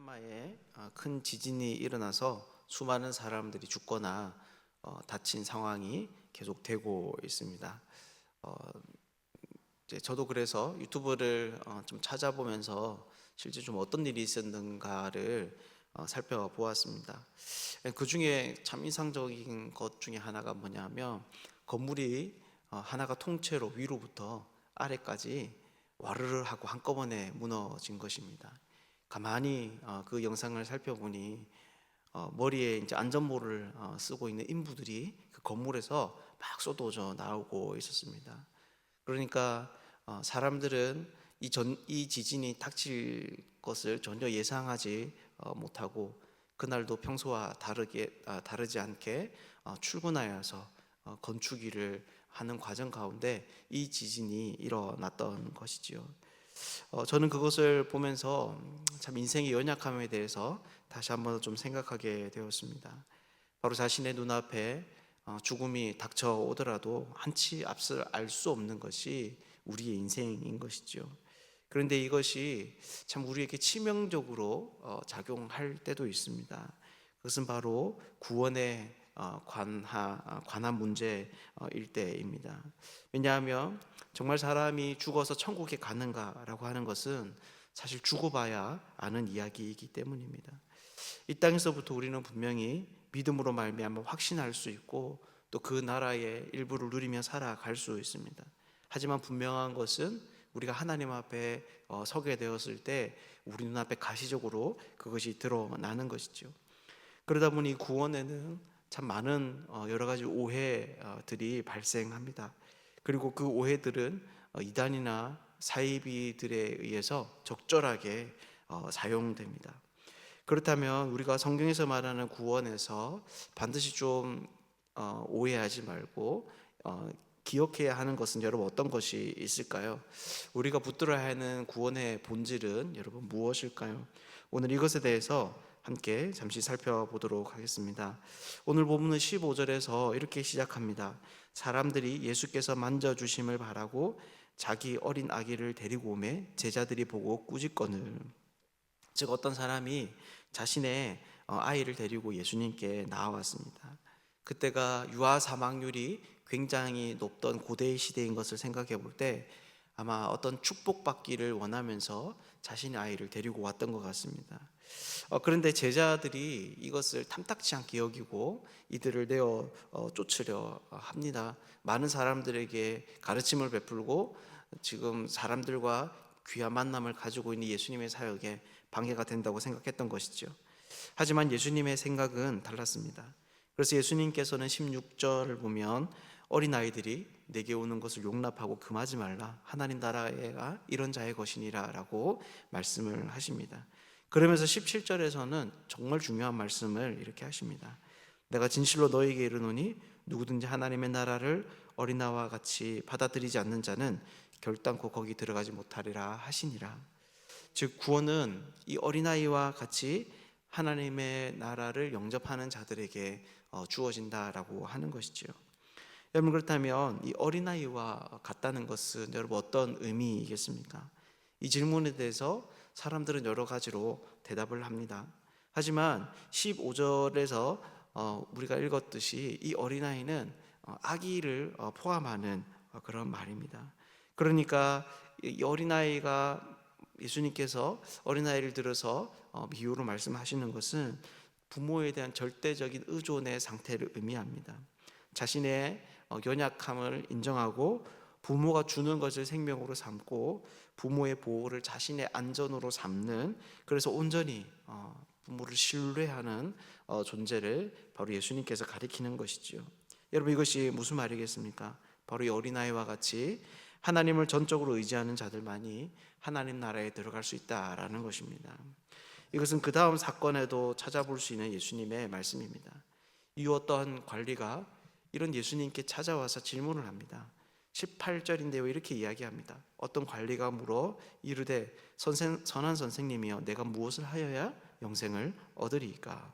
미얀마에 큰 지진이 일어나서 수많은 사람들이 죽거나 다친 상황이 계속되고 있습니다. 어, 이제 저도 그래서 유튜브를 좀 찾아보면서 실제 좀 어떤 일이 있었는가를 살펴보았습니다. 그 중에 참 인상적인 것 중에 하나가 뭐냐면 건물이 하나가 통째로 위로부터 아래까지 와르르 하고 한꺼번에 무너진 것입니다. 가만히 그 영상을 살펴보니 머리에 이제 안전모를 쓰고 있는 인부들이 그 건물에서 막 쏟아져 나오고 있었습니다. 그러니까 사람들은 이 지진이 닥칠 것을 전혀 예상하지 못하고 그날도 평소와 다르지 않게 출근하여서 건축일을 하는 과정 가운데 이 지진이 일어났던 것이지요. 저는 그것을 보면서 참 인생의 연약함에 대해서 다시 한번 좀 생각하게 되었습니다. 바로 자신의 눈앞에 죽음이 닥쳐오더라도 한치 앞을 알 수 없는 것이 우리의 인생인 것이죠. 그런데 이것이 참 우리에게 치명적으로 작용할 때도 있습니다. 그것은 바로 구원에 관한 문제일 때입니다. 왜냐하면 정말 사람이 죽어서 천국에 가는가라고 하는 것은 사실 죽어봐야 아는 이야기이기 때문입니다. 이 땅에서부터 우리는 분명히 믿음으로 말미암아 확신할 수 있고 또 그 나라의 일부를 누리며 살아갈 수 있습니다. 하지만 분명한 것은 우리가 하나님 앞에 서게 되었을 때 우리 눈앞에 가시적으로 그것이 드러나는 것이죠. 그러다 보니 구원에는 참 많은 여러 가지 오해들이 발생합니다. 그리고 그 오해들은 이단이나 사이비들에 의해서 적절하게 사용됩니다. 그렇다면 우리가 성경에서 말하는 구원에서 반드시 좀 오해하지 말고 기억해야 하는 것은 여러분 어떤 것이 있을까요? 우리가 붙들어야 하는 구원의 본질은 여러분 무엇일까요? 오늘 이것에 대해서 함께 잠시 살펴보도록 하겠습니다. 오늘 본문은 15절에서 이렇게 시작합니다. 사람들이 예수께서 만져주심을 바라고 자기 어린 아기를 데리고 오매 제자들이 보고 꾸짖거늘. 즉 어떤 사람이 자신의 아이를 데리고 예수님께 나아왔습니다. 그때가 유아 사망률이 굉장히 높던 고대 시대인 것을 생각해 볼 때 아마 어떤 축복받기를 원하면서 자신의 아이를 데리고 왔던 것 같습니다. 그런데 제자들이 이것을 탐탁치 않게 여기고 이들을 내어 쫓으려 합니다. 많은 사람들에게 가르침을 베풀고 지금 사람들과 귀한 만남을 가지고 있는 예수님의 사역에 방해가 된다고 생각했던 것이죠. 하지만 예수님의 생각은 달랐습니다. 그래서 예수님께서는 16절을 보면 어린아이들이 내게 오는 것을 용납하고 금하지 말라. 하나님 나라가 이런 자의 것이니라 라고 말씀을 하십니다. 그러면서 17절에서는 정말 중요한 말씀을 이렇게 하십니다. 내가 진실로 너에게 이르노니 누구든지 하나님의 나라를 어린아이와 같이 받아들이지 않는 자는 결단코 거기 들어가지 못하리라 하시니라. 즉 구원은 이 어린아이와 같이 하나님의 나라를 영접하는 자들에게 주어진다라고 하는 것이죠. 여러분 그렇다면 이 어린아이와 같다는 것은 여러분 어떤 의미이겠습니까? 이 질문에 대해서 사람들은 여러 가지로 대답을 합니다. 하지만 15절에서 우리가 읽었듯이 이 어린아이는 아기를 포함하는 그런 말입니다. 그러니까 이 어린아이가 예수님께서 어린아이를 들어서 비유로 말씀하시는 것은 부모에 대한 절대적인 의존의 상태를 의미합니다. 자신의 연약함을 인정하고 부모가 주는 것을 생명으로 삼고 부모의 보호를 자신의 안전으로 삼는, 그래서 온전히 부모를 신뢰하는 존재를 바로 예수님께서 가리키는 것이죠. 여러분 이것이 무슨 말이겠습니까? 바로 이 어린아이와 같이 하나님을 전적으로 의지하는 자들만이 하나님 나라에 들어갈 수 있다라는 것입니다. 이것은 그 다음 사건에도 찾아볼 수 있는 예수님의 말씀입니다. 이 어떤 관리가 이런 예수님께 찾아와서 질문을 합니다. 18절인데요 이렇게 이야기합니다. 어떤 관리가 물어 이르되 선한 선생님이여 내가 무엇을 하여야 영생을 얻으리이까?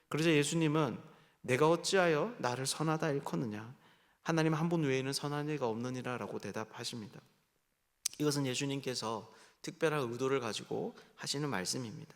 그러자 예수님은 내가 어찌하여 나를 선하다 일컫느냐? 하나님 한 분 외에는 선한 이가 없느니라 라고 대답하십니다. 이것은 예수님께서 특별한 의도를 가지고 하시는 말씀입니다.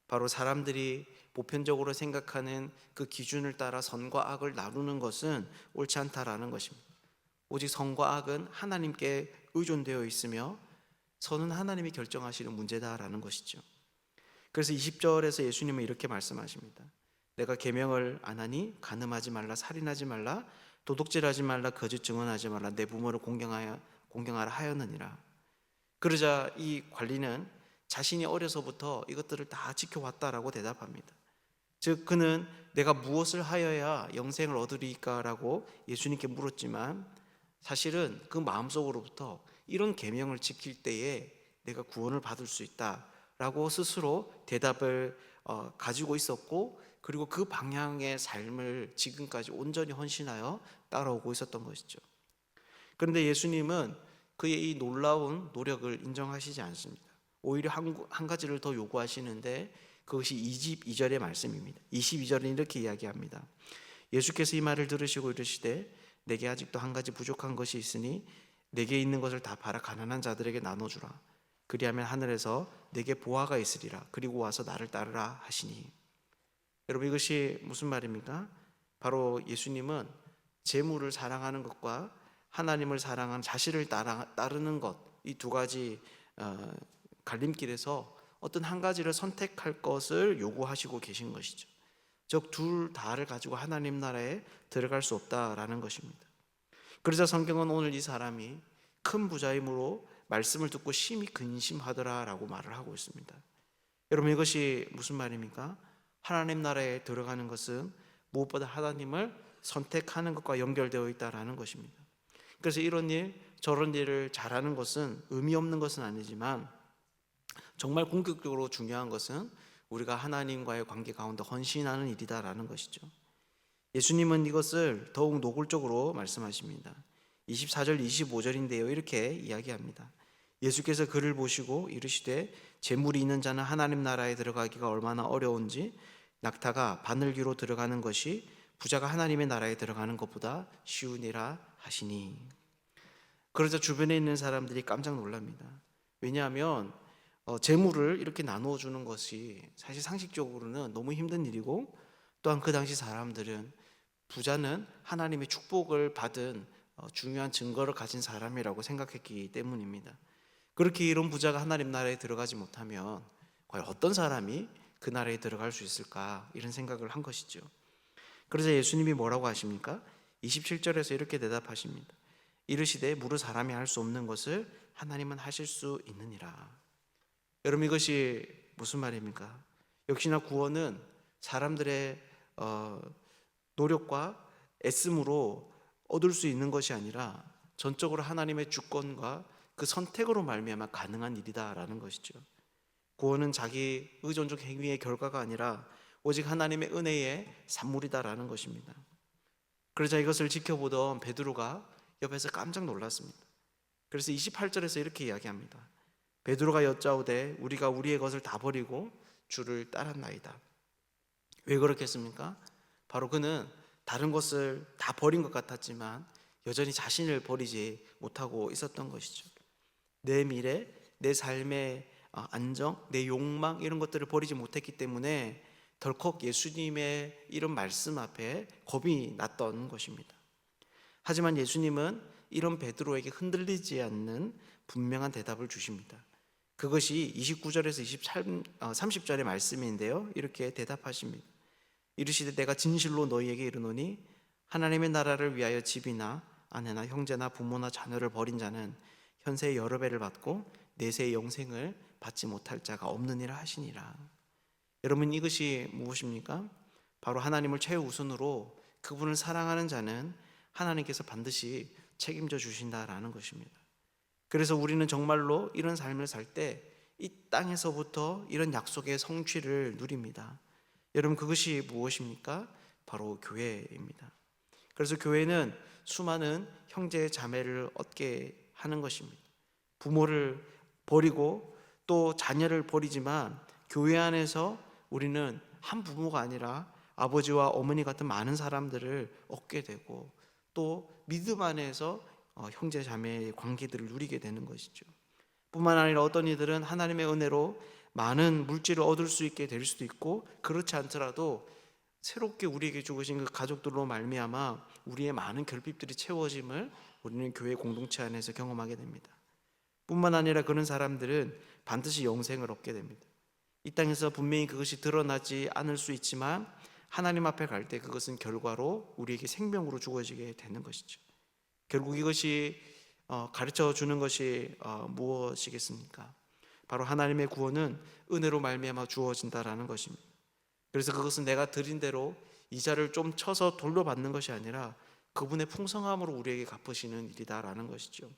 바로 사람들이 보편적으로 생각하는 그 기준을 따라 선과 악을 나누는 것은 옳지 않다라는 것입니다. 오직 선과 악은 하나님께 의존되어 있으며 선은 하나님이 결정하시는 문제다라는 것이죠. 그래서 20절에서 예수님은 이렇게 말씀하십니다. 내가 계명을 안 하니 간음하지 말라, 살인하지 말라, 도둑질하지 말라, 거짓 증언하지 말라, 내 부모를 공경하라 하였느니라. 그러자 이 관리는 자신이 어려서부터 이것들을 다 지켜왔다라고 대답합니다. 즉 그는 내가 무엇을 하여야 영생을 얻으리까라고 예수님께 물었지만 사실은 그 마음속으로부터 이런 계명을 지킬 때에 내가 구원을 받을 수 있다라고 스스로 대답을 가지고 있었고, 그리고 그 방향의 삶을 지금까지 온전히 헌신하여 따라오고 있었던 것이죠. 그런데 예수님은 그의 이 놀라운 노력을 인정하시지 않습니다. 오히려 한 가지를 더 요구하시는데 그것이 22절의 말씀입니다. 22절은 이렇게 이야기합니다. 예수께서 이 말을 들으시고 이르시되 내게 아직도 한 가지 부족한 것이 있으니 내게 있는 것을 다 팔아 가난한 자들에게 나눠주라. 그리하면 하늘에서 내게 보화가 있으리라. 그리고 와서 나를 따르라 하시니. 여러분, 이것이 무슨 말입니까? 바로 예수님은 재물을 사랑하는 것과 하나님을 사랑하는 자신을 따르는 것, 이 두 가지 갈림길에서 어떤 한 가지를 선택할 것을 요구하시고 계신 것이죠. 즉 둘 다를 가지고 하나님 나라에 들어갈 수 없다라는 것입니다. 그러자 성경은 오늘 이 사람이 큰 부자임으로 말씀을 듣고 심히 근심하더라라고 말을 하고 있습니다. 여러분, 이것이 무슨 말입니까? 하나님 나라에 들어가는 것은 무엇보다 하나님을 선택하는 것과 연결되어 있다라는 것입니다. 그래서 이런 일 저런 일을 잘하는 것은 의미 없는 것은 아니지만 정말 궁극적으로 중요한 것은 우리가 하나님과의 관계 가운데 헌신하는 일이다라는 것이죠. 예수님은 이것을 더욱 노골적으로 말씀하십니다. 24절 25절인데요 이렇게 이야기합니다. 예수께서 그를 보시고 이르시되 재물이 있는 자는 하나님 나라에 들어가기가 얼마나 어려운지 낙타가 바늘귀로 들어가는 것이 부자가 하나님의 나라에 들어가는 것보다 쉬우니라 하시니. 그러자 주변에 있는 사람들이 깜짝 놀랍니다. 왜냐하면 재물을 이렇게 나누어 주는 것이 사실 상식적으로는 너무 힘든 일이고, 또한 그 당시 사람들은 부자는 하나님의 축복을 받은 중요한 증거를 가진 사람이라고 생각했기 때문입니다. 그렇게 이런 부자가 하나님 나라에 들어가지 못하면 과연 어떤 사람이 그 나라에 들어갈 수 있을까, 이런 생각을 한 것이죠. 그러자 예수님이 뭐라고 하십니까? 27절에서 이렇게 대답하십니다. 이르시되 무릇 사람이 할 수 없는 것을 하나님은 하실 수 있느니라. 여러분, 이것이 무슨 말입니까? 역시나 구원은 사람들의 노력과 애씀으로 얻을 수 있는 것이 아니라 전적으로 하나님의 주권과 그 선택으로 말미암아 가능한 일이다라는 것이죠. 구원은 자기 의존적 행위의 결과가 아니라 오직 하나님의 은혜의 산물이다라는 것입니다. 그러자 이것을 지켜보던 베드로가 옆에서 깜짝 놀랐습니다. 그래서 28절에서 이렇게 이야기합니다. 베드로가 여짜오되 우리가 우리의 것을 다 버리고 주를 따랐나이다. 왜 그렇겠습니까? 바로 그는 다른 것을 다 버린 것 같았지만 여전히 자신을 버리지 못하고 있었던 것이죠. 내 미래, 내 삶의 안정, 내 욕망, 이런 것들을 버리지 못했기 때문에 덜컥 예수님의 이런 말씀 앞에 겁이 났던 것입니다. 하지만 예수님은 이런 베드로에게 흔들리지 않는 분명한 대답을 주십니다. 그것이 29절에서 30절의 말씀인데요 이렇게 대답하십니다. 이르시되 내가 진실로 너희에게 이르노니 하나님의 나라를 위하여 집이나 아내나 형제나 부모나 자녀를 버린 자는 현세의 여러 배를 받고 내세의 영생을 받지 못할 자가 없느니라 하시니라. 여러분, 이것이 무엇입니까? 바로 하나님을 최우선으로 그분을 사랑하는 자는 하나님께서 반드시 책임져 주신다라는 것입니다. 그래서 우리는 정말로 이런 삶을 살 때 이 땅에서부터 이런 약속의 성취를 누립니다. 여러분, 그것이 무엇입니까? 바로 교회입니다. 그래서 교회는 수많은 형제 자매를 얻게 하는 것입니다. 부모를 버리고 또 자녀를 버리지만 교회 안에서 우리는 한 부모가 아니라 아버지와 어머니 같은 많은 사람들을 얻게 되고 또 믿음 안에서 형제 자매의 관계들을 누리게 되는 것이죠. 뿐만 아니라 어떤 이들은 하나님의 은혜로 많은 물질을 얻을 수 있게 될 수도 있고, 그렇지 않더라도 새롭게 우리에게 주신 그 가족들로 말미암아 우리의 많은 결핍들이 채워짐을 우리는 교회 공동체 안에서 경험하게 됩니다. 뿐만 아니라 그런 사람들은 반드시 영생을 얻게 됩니다. 이 땅에서 분명히 그것이 드러나지 않을 수 있지만 하나님 앞에 갈 때 그것은 결과로 우리에게 생명으로 주어지게 되는 것이죠. 결국 이것이 가르쳐 주는 것이 무엇이겠습니까? 바로 하나님의 구원은 은혜로 말미암아 주어진다라는 것입니다. 그래서 그것은 내가 드린 대로 이자를 좀 쳐서 돌려받는 것이 아니라 그분의 풍성함으로 우리에게 갚으시는 일이다라는 것이죠.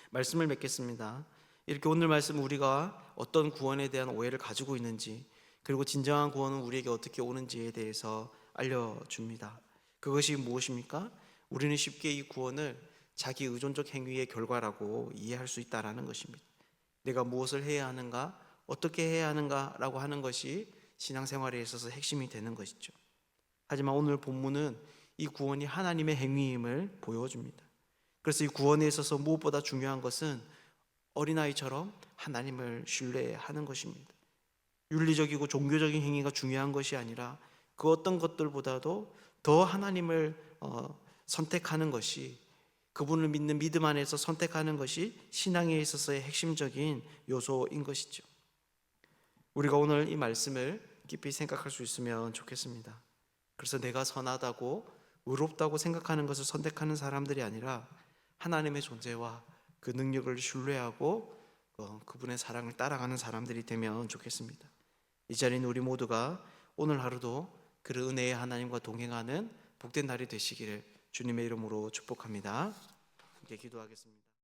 말씀을 맺겠습니다. 이렇게 오늘 말씀 우리가 어떤 구원에 대한 오해를 가지고 있는지, 그리고 진정한 구원은 우리에게 어떻게 오는지에 대해서 알려줍니다. 그것이 무엇입니까? 우리는 쉽게 이 구원을 자기 의존적 행위의 결과라고 이해할 수 있다는 것입니다. 내가 무엇을 해야 하는가, 어떻게 해야 하는가라고 하는 것이 신앙생활에 있어서 핵심이 되는 것이죠. 하지만 오늘 본문은 이 구원이 하나님의 행위임을 보여줍니다. 그래서 이 구원에 있어서 무엇보다 중요한 것은 어린아이처럼 하나님을 신뢰하는 것입니다. 윤리적이고 종교적인 행위가 중요한 것이 아니라 그 어떤 것들보다도 더 하나님을 선택하는 것이, 그분을 믿는 믿음 안에서 선택하는 것이 신앙에 있어서의 핵심적인 요소인 것이죠. 우리가 오늘 이 말씀을 깊이 생각할 수 있으면 좋겠습니다. 그래서 내가 선하다고 의롭다고 생각하는 것을 선택하는 사람들이 아니라 하나님의 존재와 그 능력을 신뢰하고 그분의 사랑을 따라가는 사람들이 되면 좋겠습니다. 이 자리는 우리 모두가 오늘 하루도 그 은혜의 하나님과 동행하는 복된 날이 되시기를 주님의 이름으로 축복합니다. 함께 기도하겠습니다.